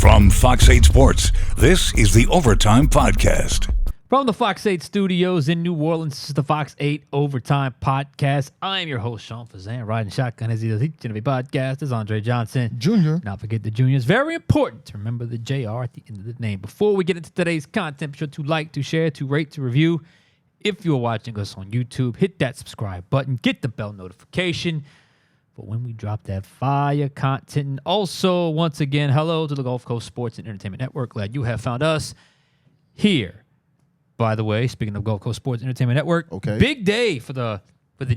From Fox 8 Sports, this is the Overtime Podcast. From the Fox 8 studios in New Orleans, this is the Fox 8 Overtime Podcast. I am your host, Sean Fazende, riding shotgun as he does each and every podcast. Is Andre Johnson. Junior. Not forget the junior. It's very important to remember the JR at the end of the name. Before we get into today's content, be sure to like, to share, to rate, to review. If you're watching us on YouTube, hit that subscribe button, get the bell notification for when we drop that fire content. And also, once again, hello to the Gulf Coast Sports and Entertainment Network. Glad you have found us here. By the way, speaking of Gulf Coast Sports Entertainment Network, okay, big day for the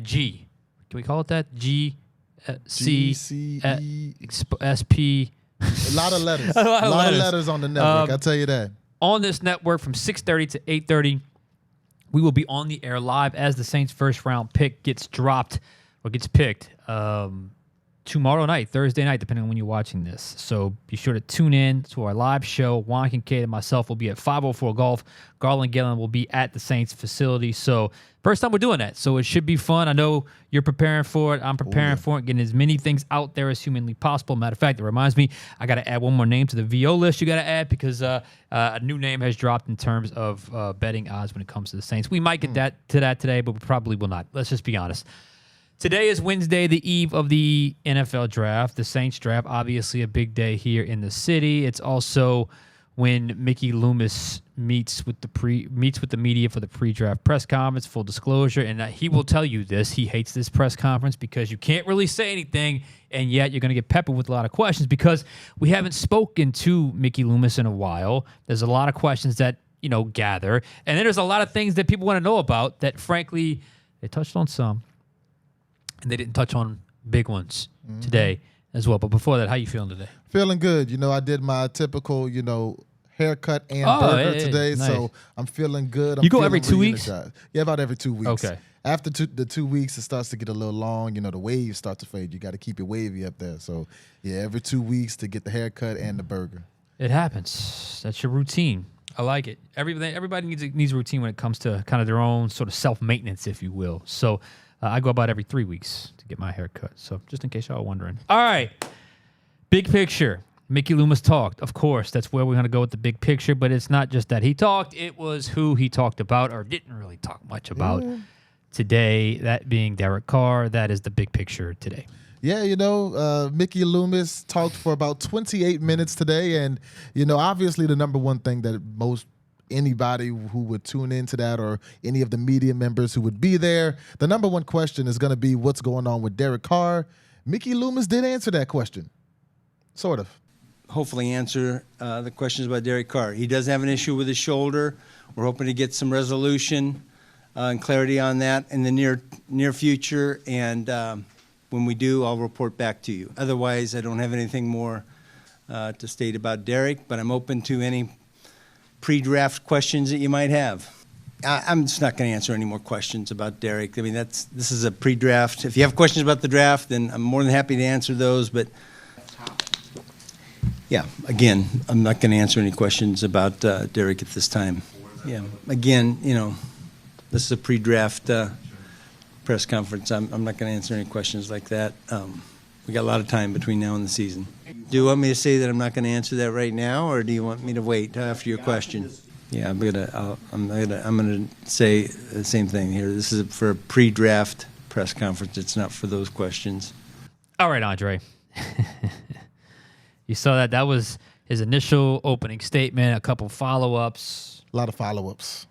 G. Can we call it that? G, C, S, P. A lot of letters. a lot of letters on the network. I'll tell you that. On this network from 6:30 to 8:30, we will be on the air live as the Saints' first round pick gets dropped or gets picked tomorrow night, Thursday night, depending on when you're watching this. So be sure to tune in to our live show. Juan Kincaid and myself will be at 504 Golf. Garland Gillen will be at the Saints facility. So first time we're doing that. So it should be fun. I know you're preparing for it. I'm preparing for it, getting as many things out there as humanly possible. Matter of fact, it reminds me, I got to add one more name to the VO list you got to add because a new name has dropped in terms of betting odds when it comes to the Saints. We might get to that today, but we probably will not. Let's just be honest. Today is Wednesday, the eve of the NFL draft, the Saints draft. Obviously, a big day here in the city. It's also when Mickey Loomis meets with the media for the pre-draft press conference. Full disclosure, and he will tell you this: he hates this press conference because you can't really say anything, and yet you're going to get peppered with a lot of questions because we haven't spoken to Mickey Loomis in a while. There's a lot of questions that gather, and then there's a lot of things that people want to know about that, frankly, they touched on some. And they didn't touch on big ones today as well. But before that, how you feeling today? Feeling good. I did my typical, haircut and burger today. Nice. So I'm feeling good. You go every 2 weeks? Yeah, about every 2 weeks. Okay. After the 2 weeks, it starts to get a little long. The waves start to fade. You got to keep it wavy up there. So, yeah, every 2 weeks to get the haircut and the burger. It happens. That's your routine. I like it. Everybody needs a routine when it comes to kind of their own sort of self-maintenance, if you will. So, I go about every 3 weeks to get my hair cut. So just in case y'all are wondering. All right. Big picture. Mickey Loomis talked. Of course, that's where we're going to go with the big picture. But it's not just that he talked. It was who he talked about or didn't really talk much about today, that being Derek Carr. That is the big picture today. Yeah, Mickey Loomis talked for about 28 minutes today. And, obviously the number one thing that anybody who would tune into that or any of the media members who would be there, the number one question is going to be what's going on with Derek Carr. Mickey Loomis did answer that question, sort of. Hopefully answer the questions about Derek Carr. He does have an issue with his shoulder. We're hoping to get some resolution and clarity on that in the near future. And when we do, I'll report back to you. Otherwise, I don't have anything more to state about Derek, but I'm open to any pre-draft questions that you might have. I'm just not going to answer any more questions about Derek. I mean, this is a pre-draft. If you have questions about the draft, then I'm more than happy to answer those. But yeah, again, I'm not going to answer any questions about Derek at this time. Yeah, again, this is a pre-draft press conference. I'm not going to answer any questions like that. We got a lot of time between now and the season. Do you want me to say that I'm not going to answer that right now, or do you want me to wait after your question? Yeah, I'm gonna say the same thing here. This is for a pre-draft press conference. It's not for those questions. All right, Andre. You saw that. That was his initial opening statement. A couple follow-ups. A lot of follow-ups.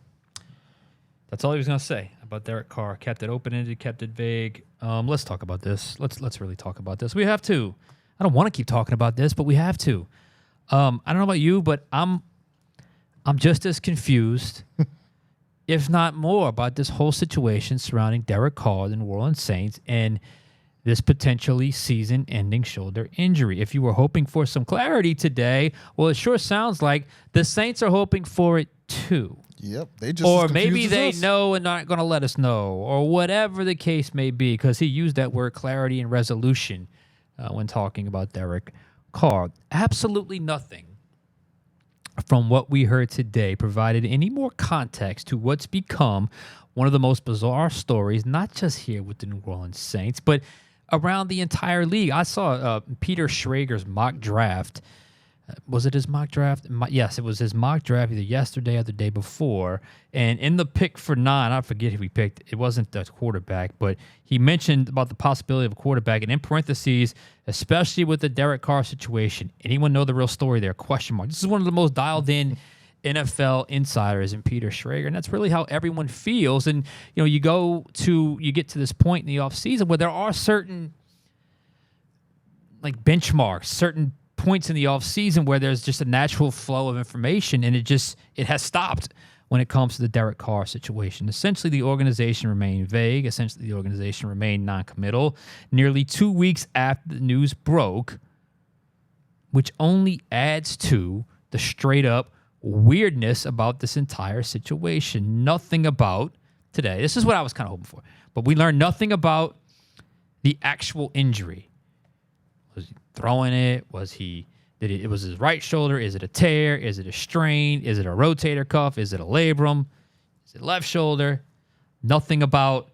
That's all he was going to say about Derek Carr. Kept it open-ended, kept it vague. Let's talk about this. Let's really talk about this. We have to. I don't want to keep talking about this, but we have to. I don't know about you, but I'm just as confused, if not more, about this whole situation surrounding Derek Carr, the New Orleans Saints, and this potentially season-ending shoulder injury. If you were hoping for some clarity today, well, it sure sounds like the Saints are hoping for it too. Yep, they just or maybe they know and not going to let us know, or whatever the case may be, because he used that word clarity and resolution when talking about Derek Carr. Absolutely nothing from what we heard today provided any more context to what's become one of the most bizarre stories, not just here with the New Orleans Saints, but around the entire league. I saw Peter Schrager's mock draft Was it his mock draft? Yes, it was his mock draft either yesterday or the day before. And in the pick for 9, I forget who he picked. It wasn't the quarterback, but he mentioned about the possibility of a quarterback. And in parentheses, especially with the Derek Carr situation, anyone know the real story there? Question mark. This is one of the most dialed in NFL insiders in Peter Schrager, and that's really how everyone feels. And you get to this point in the offseason where there are certain like benchmarks, certain points in the offseason where there's just a natural flow of information, and it has stopped when it comes to the Derek Carr situation. Essentially, the organization remained vague. Essentially, the organization remained non-committal nearly 2 weeks after the news broke, which only adds to the straight-up weirdness about this entire situation. Nothing about today. This is what I was kind of hoping for. But we learned nothing about the actual injury. Was he throwing it? Was it was his right shoulder? Is it a tear? Is it a strain? Is it a rotator cuff? Is it a labrum? Is it left shoulder? Nothing about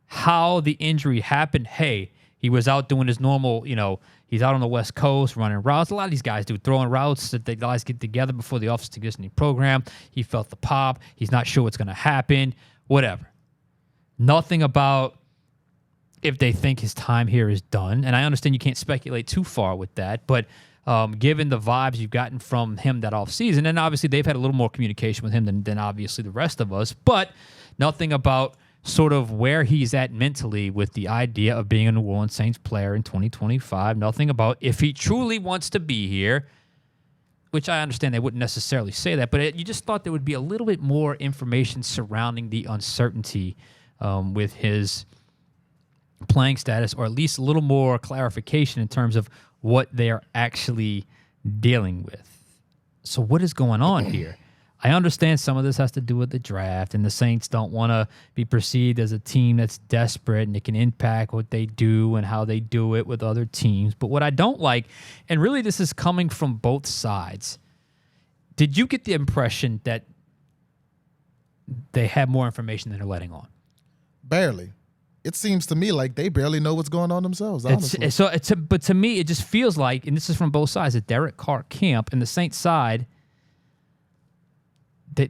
how the injury happened. Hey, he was out doing his normal, he's out on the West Coast running routes. A lot of these guys do throwing routes that the guys get together before the offensive conditioning program. He felt the pop. He's not sure what's going to happen. Whatever. Nothing about if they think his time here is done. And I understand you can't speculate too far with that, but given the vibes you've gotten from him that offseason, and obviously they've had a little more communication with him than obviously the rest of us, but nothing about sort of where he's at mentally with the idea of being a New Orleans Saints player in 2025. Nothing about if he truly wants to be here, which I understand they wouldn't necessarily say that, but you just thought there would be a little bit more information surrounding the uncertainty with his playing status, or at least a little more clarification in terms of what they are actually dealing with. So what is going on here? I understand some of this has to do with the draft, and the Saints don't want to be perceived as a team that's desperate, and it can impact what they do and how they do it with other teams. But what I don't like, and really this is coming from both sides, did you get the impression that they have more information than they're letting on? Barely. It seems to me like they barely know what's going on themselves, honestly. But to me, it just feels like, and this is from both sides, the Derek Carr camp and the Saints side, that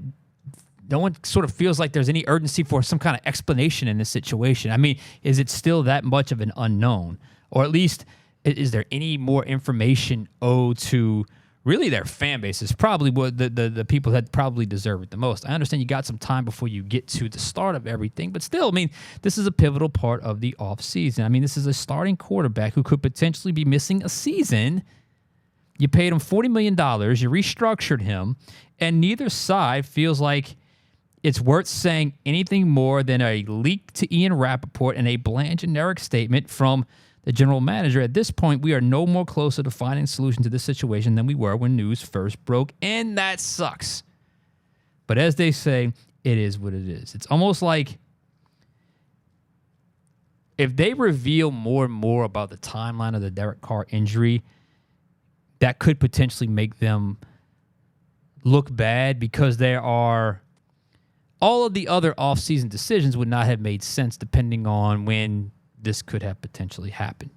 no one sort of feels like there's any urgency for some kind of explanation in this situation. I mean, is it still that much of an unknown? Or at least, is there any more information owed to really their fan base? Is probably what the people that probably deserve it the most. I understand you got some time before you get to the start of everything, but still, I mean, this is a pivotal part of the offseason. I mean, this is a starting quarterback who could potentially be missing a season. You paid him $40 million, you restructured him, and neither side feels like it's worth saying anything more than a leak to Ian Rappaport and a bland generic statement from the general manager. At this point, we are no more closer to finding a solution to this situation than we were when news first broke, and that sucks. But as they say, it is what it is. It's almost like if they reveal more and more about the timeline of the Derek Carr injury, that could potentially make them look bad, because there are all of the other offseason decisions would not have made sense depending on when this could have potentially happened.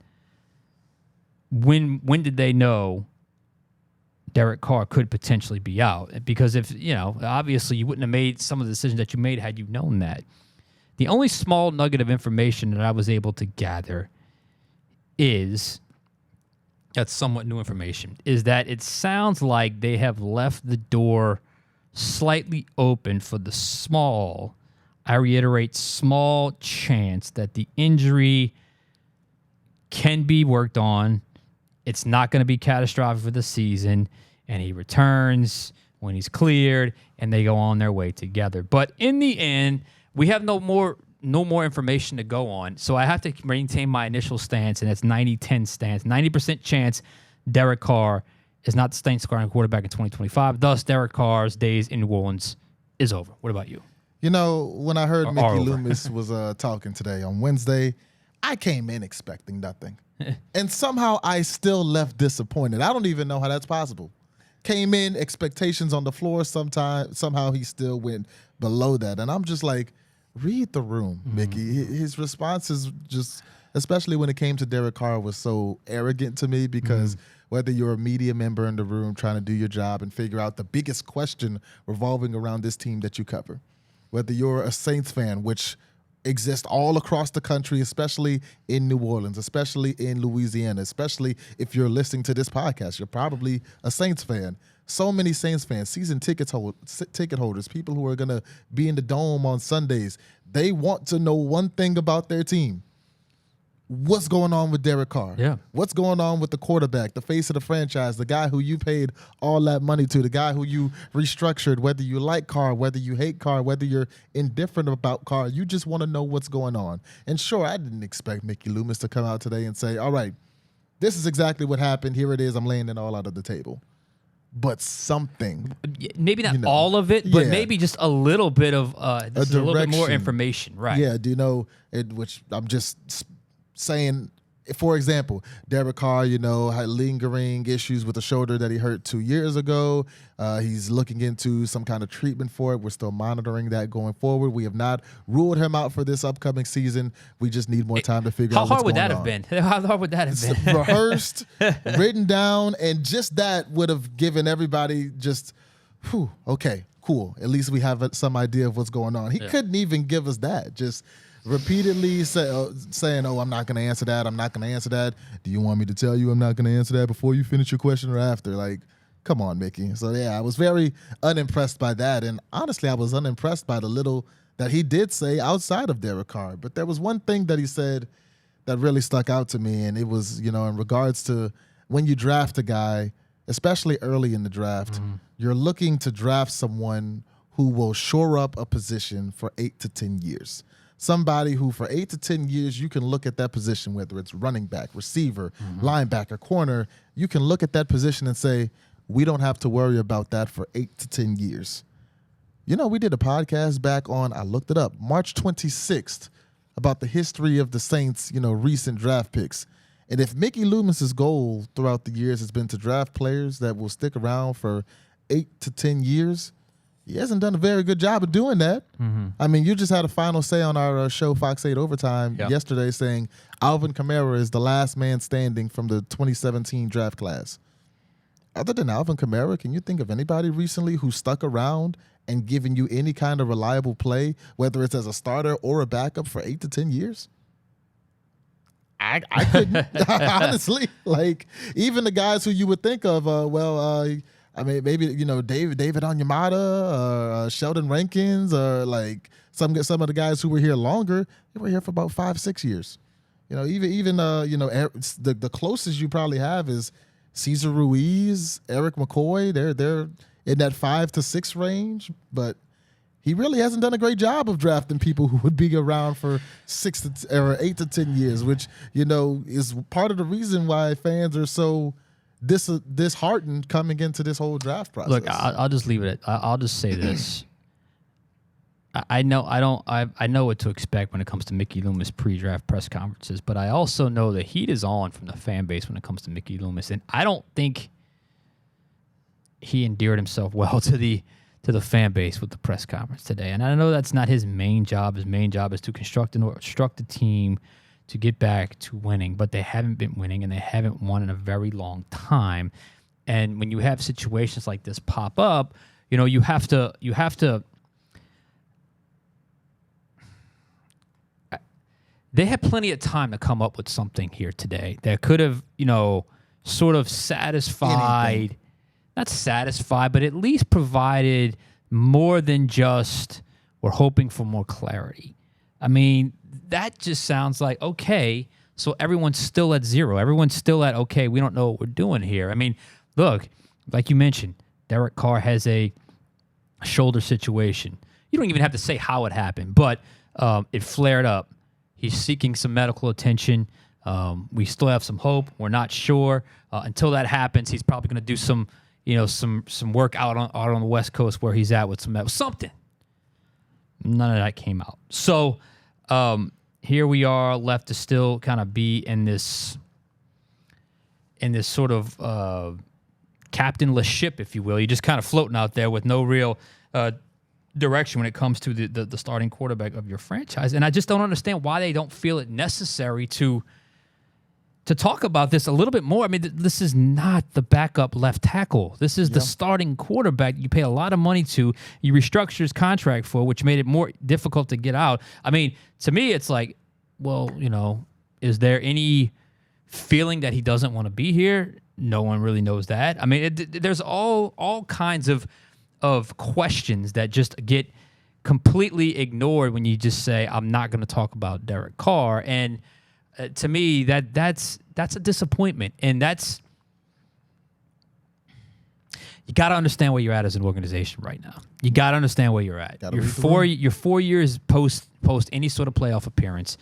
When did they know Derek Carr could potentially be out? Because if, obviously you wouldn't have made some of the decisions that you made had you known that. The only small nugget of information that I was able to gather that's somewhat new information, is that it sounds like they have left the door slightly open for the small, I reiterate, small chance that the injury can be worked on. It's not going to be catastrophic for the season, and he returns when he's cleared, and they go on their way together. But in the end, we have no more information to go on, so I have to maintain my initial stance, and it's 90-10 stance. 90% chance Derek Carr is not the Saints starting quarterback in 2025. Thus, Derek Carr's days in New Orleans is over. What about you? When I heard Mickey Loomis was talking today on Wednesday, I came in expecting nothing. And somehow I still left disappointed. I don't even know how that's possible. Came in, expectations on the floor, somehow he still went below that. And I'm just like, read the room, Mickey. His response is just, especially when it came to Derek Carr, was so arrogant to me, because whether you're a media member in the room trying to do your job and figure out the biggest question revolving around this team that you cover, whether you're a Saints fan, which exist all across the country, especially in New Orleans, especially in Louisiana, especially if you're listening to this podcast, you're probably a Saints fan. So many Saints fans, season ticket holders, people who are going to be in the Dome on Sundays, they want to know one thing about their team. What's going on with Derek Carr? Yeah. What's going on with the quarterback, the face of the franchise, the guy who you paid all that money to, the guy who you restructured, whether you like Carr, whether you hate Carr, whether you're indifferent about Carr, you just want to know what's going on. And sure, I didn't expect Mickey Loomis to come out today and say, all right, this is exactly what happened. Here it is. I'm laying it all out of the table. But something. Maybe not all of it, but yeah. maybe just a little bit of a little bit more direction. information. Right. Yeah, do you know, which I'm just saying, for example, Derek Carr, had lingering issues with the shoulder that he hurt 2 years ago. He's looking into some kind of treatment for it. We're still monitoring that going forward. We have not ruled him out for this upcoming season. We just need more time to figure out what's going on. How hard would that have been? Rehearsed, written down, and just that would have given everybody just, okay, cool. At least we have some idea of what's going on. He couldn't even give us that. Just repeatedly saying, I'm not going to answer that. I'm not going to answer that. Do you want me to tell you I'm not going to answer that before you finish your question or after? Like, come on, Mickey. So, yeah, I was very unimpressed by that. And honestly, I was unimpressed by the little that he did say outside of Derek Carr. But there was one thing that he said that really stuck out to me. And it was, in regards to when you draft a guy, especially early in the draft, you're looking to draft someone who will shore up a position for 8 to 10 years. Somebody who for 8 to 10 years, you can look at that position, whether it's running back, receiver, linebacker, corner, you can look at that position and say, we don't have to worry about that for 8 to 10 years. We did a podcast back on, I looked it up, March 26th, about the history of the Saints, recent draft picks. And if Mickey Loomis's goal throughout the years has been to draft players that will stick around for 8 to 10 years, he hasn't done a very good job of doing that. I mean, you just had a final say on our show, Fox 8 Overtime, yesterday saying Alvin Kamara is the last man standing from the 2017 draft class. Other than Alvin Kamara, can you think of anybody recently who stuck around and given you any kind of reliable play, whether it's as a starter or a backup for 8 to 10 years? I couldn't, honestly. Like, even the guys who you would think of, maybe David Onyemata or Sheldon Rankins or like some of the guys who were here longer. They were here for about 5-6 years. The closest you probably have is Cesar Ruiz, Eric McCoy. They're in that 5 to 6 range, but he really hasn't done a great job of drafting people who would be around for 8 to 10 years, which is part of the reason why fans are so disheartened coming into this whole draft process. Look, I'll just leave it. I'll just say this. I know what to expect when it comes to Mickey Loomis pre-draft press conferences, but I also know the heat is on from the fan base when it comes to Mickey Loomis, and I don't think he endeared himself well to the fan base with the press conference today. And I know that's not his main job. His main job is to construct a team to get back to winning, but they haven't been winning and they haven't won in a very long time. And when you have situations like this pop up, you have to they had plenty of time to come up with something here today that could have, sort of satisfied, not satisfied, but at least provided more than just we're hoping for more clarity. I mean, that just sounds like, okay, so everyone's still at zero. Everyone's still at, okay, we don't know what we're doing here. I mean, look, like you mentioned, Derek Carr has a shoulder situation. You don't even have to say how it happened, but it flared up. He's seeking some medical attention. We still have some hope. We're not sure. Until that happens, he's probably going to do some work out on the West Coast where he's at with something. None of that came out. So here we are left to still kind of be in this sort of captainless ship, if you will. You're just kind of floating out there with no real direction when it comes to the starting quarterback of your franchise. And I just don't understand why they don't feel it necessary to to talk about this a little bit more, I mean, this is not the backup left tackle. This is the starting quarterback you pay a lot of money to. You restructured his contract for, which made it more difficult to get out. I mean, to me, it's like, well, is there any feeling that he doesn't want to be here? No one really knows that. I mean, there's all kinds of questions that just get completely ignored when you just say, I'm not going to talk about Derek Carr. And to me, that's a disappointment, and you got to understand where you're at as an organization right now. You got to understand where you're at. You're 4 years post any sort of playoff appearance.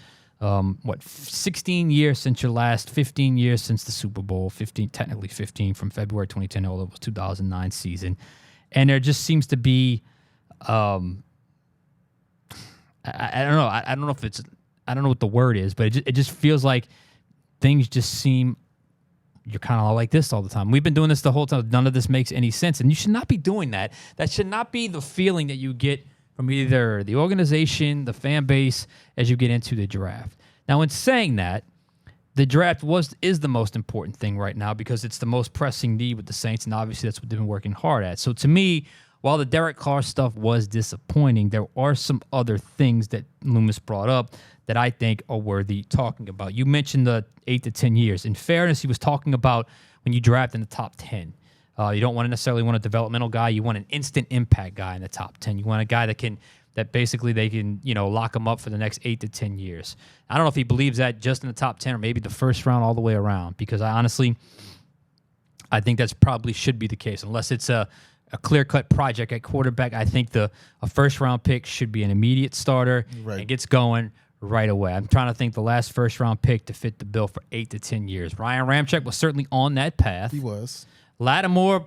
16 years since your last, 15 years since the Super Bowl, technically 15 from February 2010, although it was 2009 season, and there just seems to be, I don't know. I don't know if it's. I don't know what the word is, but it just feels like things just seem, you're kind of like this all the time. We've been doing this the whole time. None of this makes any sense, and you should not be doing that. That should not be the feeling that you get from either the organization, the fan base, as you get into the draft. Now, in saying that, the draft is the most important thing right now because it's the most pressing need with the Saints, and obviously that's what they've been working hard at. So to me, while the Derek Carr stuff was disappointing, there are some other things that Loomis brought up that I think are worthy talking about. You mentioned the 8 to 10 years. In fairness, he was talking about when you draft in the top 10. You don't necessarily want a developmental guy. You want an instant impact guy in the top 10. You want a guy that basically they can lock him up for the next 8 to 10 years. I don't know if he believes that just in the top 10 or maybe the first round all the way around, because I think that's probably should be the case unless it's a clear-cut project at quarterback. I think a first-round pick should be an immediate starter and gets going right away. I'm trying to think the last first-round pick to fit the bill for 8 to 10 years. Ryan Ramczyk was certainly on that path. He was. Lattimore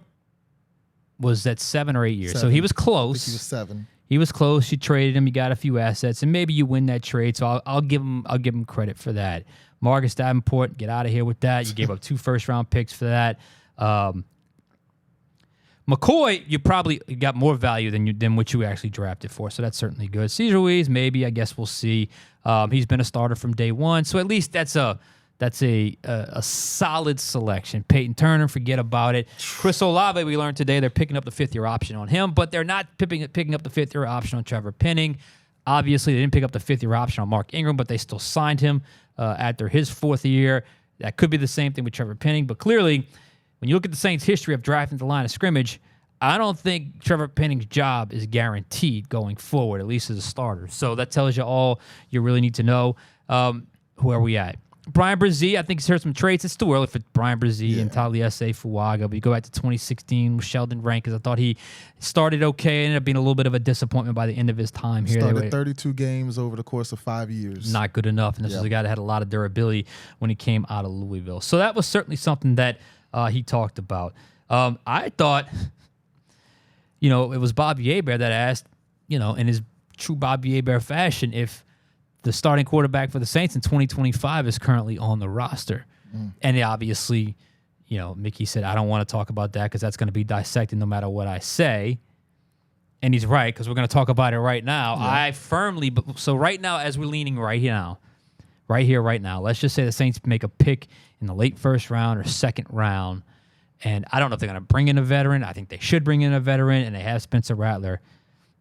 was at 7 or 8 years, so he was close. I think he was 7. He was close. You traded him. You got a few assets, and maybe you win that trade. So I'll give him credit for that. Marcus Davenport, get out of here with that. You gave up 2 first-round picks for that. McCoy, you probably got more value than what you actually drafted for, so that's certainly good. Cesar Ruiz, maybe, I guess we'll see. He's been a starter from day one, so at least that's a solid selection. Peyton Turner, forget about it. Chris Olave, we learned today they're picking up the 5th-year option on him, but they're not picking up the 5th-year option on Trevor Penning. Obviously, they didn't pick up the 5th-year option on Mark Ingram, but they still signed him after his 4th year. That could be the same thing with Trevor Penning, but clearly, when you look at the Saints' history of drafting the line of scrimmage, I don't think Trevor Penning's job is guaranteed going forward, at least as a starter. So that tells you all you really need to know. Who are we at? Brian Brzee, I think he's heard some traits. It's too early for Brian Brzee and Taliese Fuaga. But you go back to 2016 with Sheldon Rankins. I thought he started okay, ended up being a little bit of a disappointment by the end of his time here. Started 32 games over the course of 5 years. Not good enough. And this is a guy that had a lot of durability when he came out of Louisville. So that was certainly something that he talked about. I thought, it was Bobby Hebert that asked, in his true Bobby Hebert fashion, if the starting quarterback for the Saints in 2025 is currently on the roster. And obviously, Mickey said, I don't want to talk about that because that's going to be dissected no matter what I say. And he's right, because we're going to talk about it right now. Yeah. So right now, as we're leaning right here, right now, let's just say the Saints make a pick in the late first round or second round. And I don't know if they're going to bring in a veteran. I think they should bring in a veteran, and they have Spencer Rattler.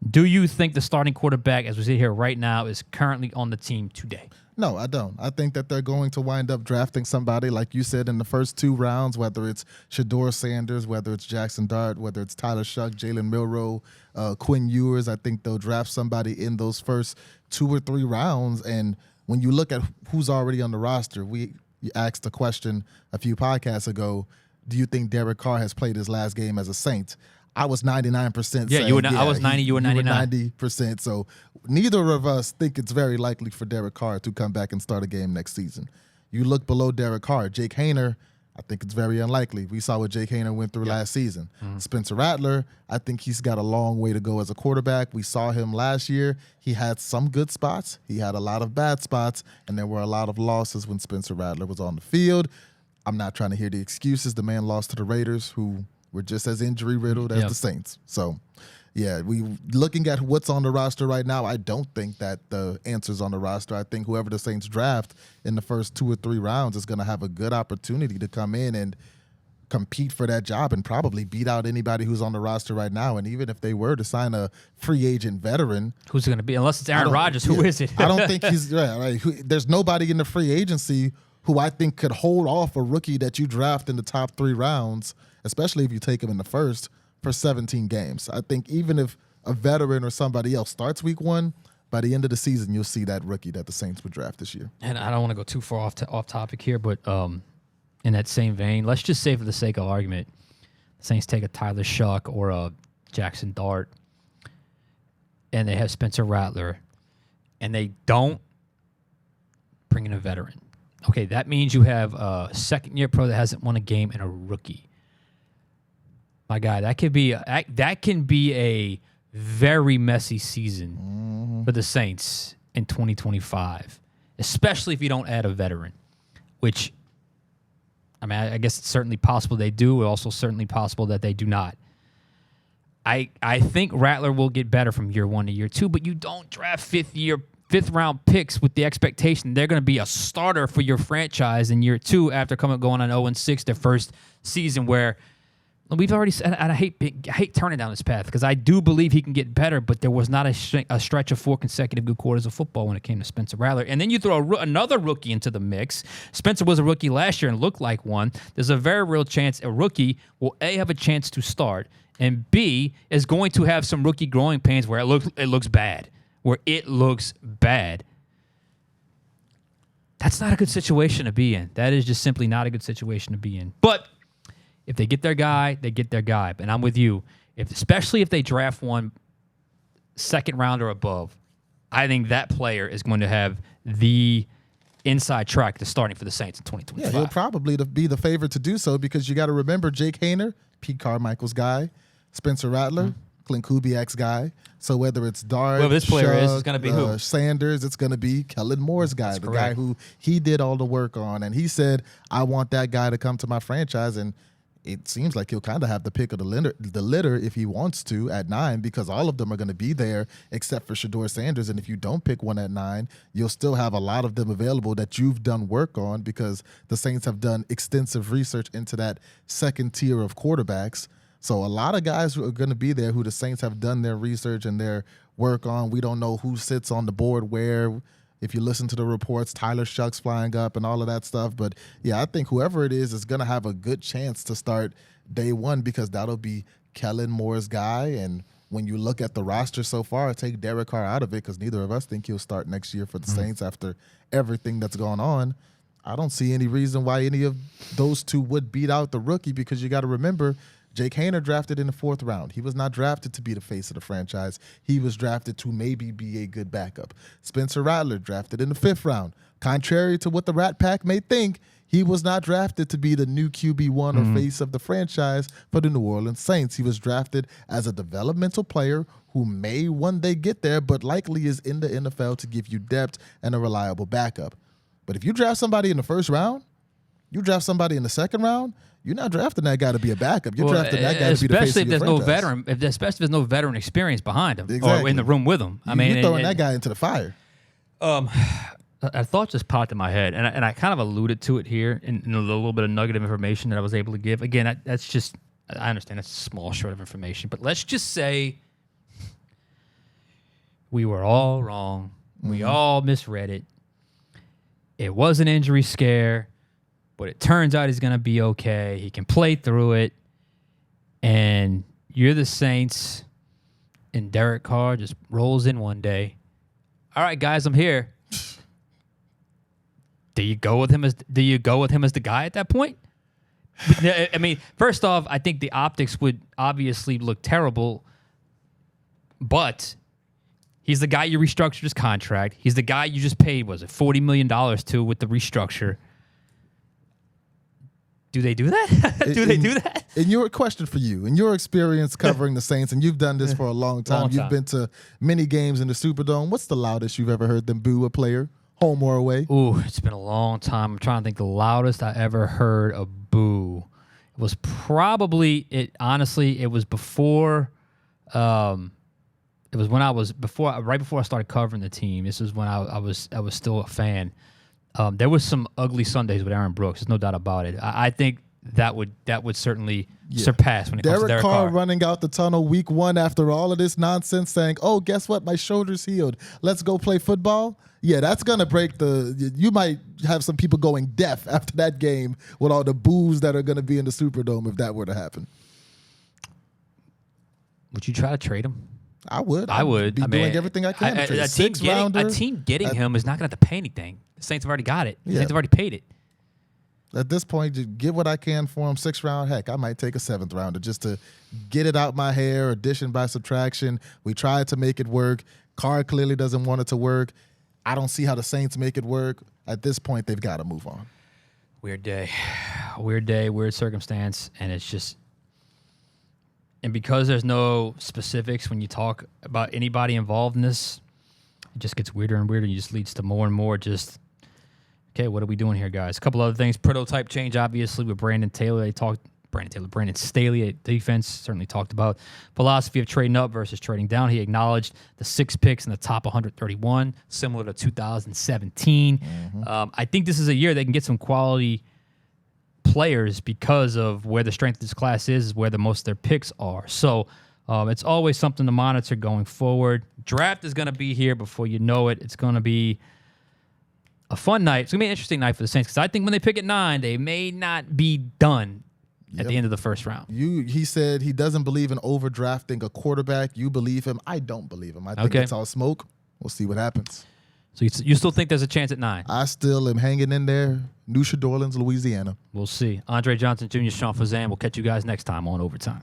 Do you think the starting quarterback, as we sit here right now, is currently on the team today? No, I don't. I think that they're going to wind up drafting somebody, like you said, in the first 2 rounds, whether it's Shedeur Sanders, whether it's Jackson Dart, whether it's Tyler Shuck, Jalen Milroe, Quinn Ewers. I think they'll draft somebody in those first 2 or 3 rounds. And when you look at who's already on the roster, we asked a question a few podcasts ago, do you think Derek Carr has played his last game as a Saint? I was 99%. Yeah, I was 90, you were 99. 90%. So neither of us think it's very likely for Derek Carr to come back and start a game next season. You look below Derek Carr. Jake Haener, I think it's very unlikely. We saw what Jake Haener went through last season. Spencer Rattler, I think he's got a long way to go as a quarterback. We saw him last year. He had some good spots. He had a lot of bad spots, and there were a lot of losses when Spencer Rattler was on the field. I'm not trying to hear the excuses. The man lost to the Raiders, who were just as injury-riddled as the Saints. So Yeah, we looking at what's on the roster right now, I don't think that the answer's on the roster. I think whoever the Saints draft in the first 2 or 3 rounds is going to have a good opportunity to come in and compete for that job and probably beat out anybody who's on the roster right now. And even if they were to sign a free agent veteran, who's it going to be? Unless it's Aaron Rodgers, who is it? I don't think he's right. There's nobody in the free agency who I think could hold off a rookie that you draft in the top 3 rounds, especially if you take him in the first, for 17 games. I think even if a veteran or somebody else starts week 1, by the end of the season, you'll see that rookie that the Saints would draft this year. And I don't want to go too far off topic here, but in that same vein, let's just say for the sake of argument, the Saints take a Tyler Shuck or a Jackson Dart, and they have Spencer Rattler, and they don't bring in a veteran. Okay, that means you have a second-year pro that hasn't won a game and a rookie. My guy, that can be a very messy season for the Saints in 2025, especially if you don't add a veteran, which, I mean, I guess it's certainly possible they do. It's also certainly possible that they do not. I think Rattler will get better from year 1 to year 2, but you don't draft fifth round picks with the expectation they're going to be a starter for your franchise in year 2 after going on 0-6 their first season, where we've already said, and I hate turning down this path because I do believe he can get better, but there was not a stretch of 4 consecutive good quarters of football when it came to Spencer Rattler. And then you throw another rookie into the mix. Spencer was a rookie last year and looked like one. There's a very real chance a rookie will A, have a chance to start, and B, is going to have some rookie growing pains where it looks bad. That's not a good situation to be in. That is just simply not a good situation to be in. But if they get their guy, they get their guy. And I'm with you. Especially if they draft one second round or above, I think that player is going to have the inside track to starting for the Saints in 2025. Yeah, he'll probably be the favorite to do so because you got to remember Jake Haener, Pete Carmichael's guy, Spencer Rattler, Clint Kubiak's guy. So whether it's Dart, whoever this player is, Shuck, it's going to be who? Sanders, it's going to be Kellen Moore's guy, the correct. guy who he did all the work on. And he said, I want that guy to come to my franchise. And it seems like he'll kind of have the pick of the litter if he wants to at 9 because all of them are going to be there except for Shedeur Sanders. And if you don't pick one at 9, you'll still have a lot of them available that you've done work on because the Saints have done extensive research into that second tier of quarterbacks. So a lot of guys who are going to be there who the Saints have done their research and their work on. We don't know who sits on the board where. If you listen to the reports, Tyler Shuck's flying up and all of that stuff. But, yeah, I think whoever it is going to have a good chance to start day 1 because that'll be Kellen Moore's guy. And when you look at the roster so far, take Derek Carr out of it because neither of us think he'll start next year for the Saints after everything that's gone on. I don't see any reason why any of those two would beat out the rookie because you got to remember Jake Haener drafted in the 4th round. He was not drafted to be the face of the franchise. He was drafted to maybe be a good backup. Spencer Rattler drafted in the 5th round. Contrary to what the Rat Pack may think, he was not drafted to be the new QB1 or face of the franchise for the New Orleans Saints. He was drafted as a developmental player who may one day get there, but likely is in the NFL to give you depth and a reliable backup. But if you draft somebody in the 1st round, you draft somebody in the 2nd round, you're not drafting that guy to be a backup. You're drafting that guy to be the face of your franchise. Especially if there's no veteran experience behind him Exactly. or in the room with him. You're throwing that guy into the fire. A thought just popped in my head, and I kind of alluded to it here in a little bit of nugget of information that I was able to give. Again, that's just, I understand that's a small short of information, but let's just say we were all wrong. We all misread it. It was an injury scare. But it turns out he's going to be okay. He can play through it. And you're the Saints, and Derek Carr just rolls in one day. All right, guys, I'm here. Do you go with him as the guy at that point? I mean, first off, I think the optics would obviously look terrible, but he's the guy you restructured his contract. He's the guy you just paid, was it $40 million to with the restructure? Do they do that? Do they do that? And your question for you, in your experience covering the Saints, and you've done this for a long time. You've been to many games in the Superdome. What's the loudest you've ever heard them boo a player, home or away? Ooh, it's been a long time. I'm trying to think the loudest I ever heard a boo. It was probably, honestly, it was before It was when I was right before I started covering the team. This is when I was still a fan. There was some ugly Sundays with Aaron Brooks. There's no doubt about it. I think that would certainly surpass when it comes to Derek Carr running out the tunnel week 1 after all of this nonsense, saying, "Oh, guess what? My shoulder's healed. Let's go play football." Yeah, that's gonna break the. You might have some people going deaf after that game with all the boos that are gonna be in the Superdome if that were to happen. Would you try to trade him? I would. I would. Be doing everything I can. A team getting him is not going to have to pay anything. The Saints have already got it. The Saints have already paid it. At this point, just get what I can for him. 6th round, heck, I might take a 7th rounder just to get it out my hair. Addition by subtraction. We tried to make it work. Carr clearly doesn't want it to work. I don't see how the Saints make it work. At this point, they've got to move on. Weird day, weird circumstance, and it's just. And because there's no specifics when you talk about anybody involved in this, it just gets weirder and weirder. It just leads to more and more just, okay, what are we doing here, guys? A couple other things. Prototype change, obviously, with Brandon Staley at defense, certainly talked about. Philosophy of trading up versus trading down. He acknowledged the 6 picks in the top 131, similar to 2017. I think this is a year they can get some quality players because of where the strength of this class is where the most of their picks are. So it's always something to monitor going forward. Draft is going to be here before you know it. It's going to be a fun night. It's going to be an interesting night for the Saints because I think when they pick at 9, they may not be done at the end of the first round. He said he doesn't believe in overdrafting a quarterback. You believe him. I don't believe him. I think it's all smoke. We'll see what happens. So you still think there's a chance at 9? I still am hanging in there. New Orleans, Louisiana. We'll see. Andre Johnson Jr., Sean Fazende. We'll catch you guys next time on Overtime.